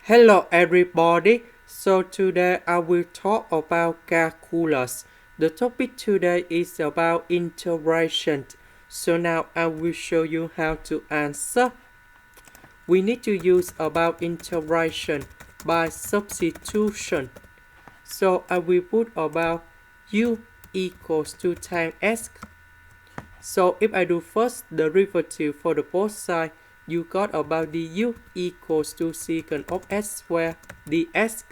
Hello everybody, so today I will talk about calculus. The topic today is about integration. So now I will show you how to answer. We need to use about integration by substitution. So I will put about u equals to times s. So if I do first the derivative for the both sides, you got about du equals to secant of s squared ds.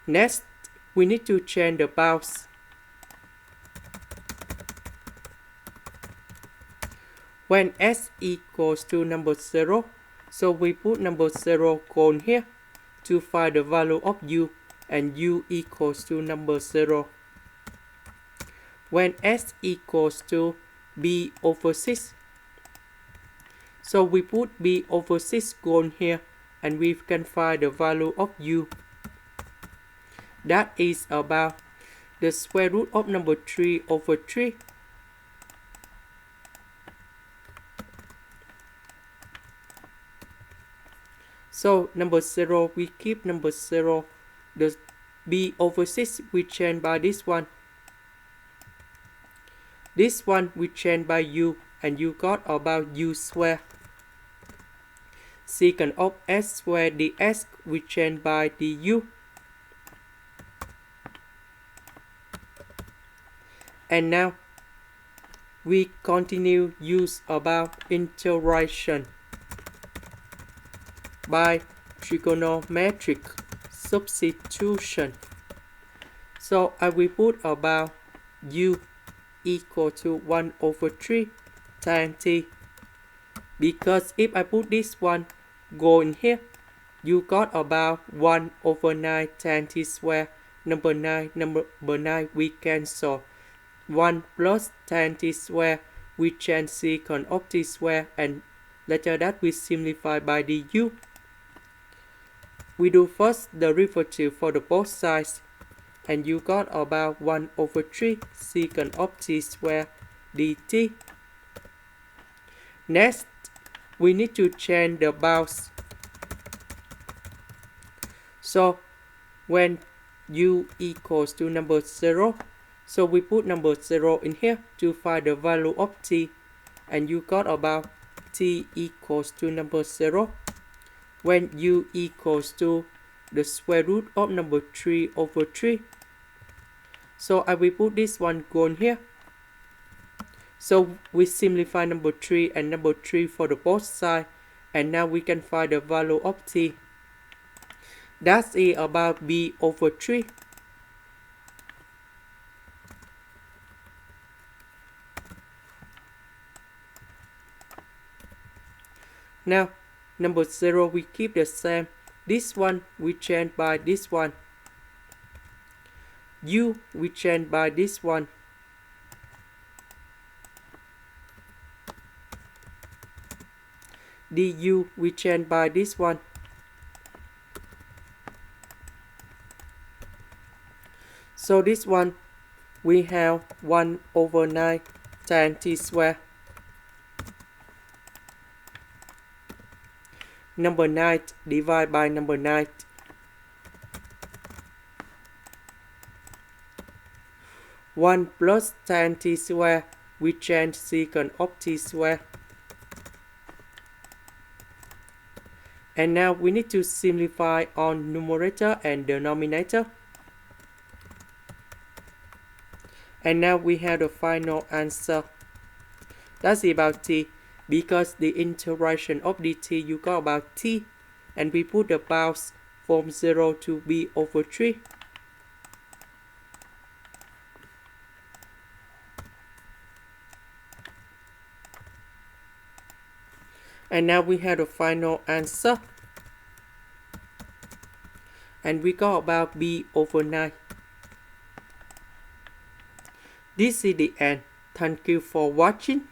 Next, we need to change the bounds. When s equals to number 0, so we put number 0 cone here to find the value of u, and u equals to number 0. When s equals to b over 6, so we put b over 6 cone here, and we can find the value of u. That is about the square root of number 3 over 3. So number 0, we keep number 0. The b over 6 we change by this one. This one we change by u, and you got about u squared. Secant of s squared ds we change by du. And now we continue use about integration by trigonometric substitution. So I will put about u equal to 1 over 3 times t. Because if I put this one go in here, you got about 1 over 9 times t squared. Number 9 we cancel. 1 plus tan t squared, we change secant of t squared, and later that we simplify by du. We do first the derivative for the both sides, and you got about 1 over 3 secant of t squared dt. Next, we need to change the bounds. So when u equals to number 0, so we put number 0 in here to find the value of t, and you got about t equals to number 0. When u equals to the square root of number 3 over 3. So I will put this one gone here. So we simplify number 3 and number 3 for the both sides, and now we can find the value of t. That's it about b over 3. Now, number 0 we keep the same. This one we change by this one. U we change by this one. Du we change by this one. So this one we have 1 over 9 times t squared. Number 9 divided by number 9. One plus tan t squared, we change secant of t squared. And now we need to simplify on numerator and denominator. And now we have the final answer. That's about t. Because the integration of dt you got about t, and we put the bounds from 0 to b over 3. And now we have the final answer, and we got about b over 9. This is the end. Thank you for watching.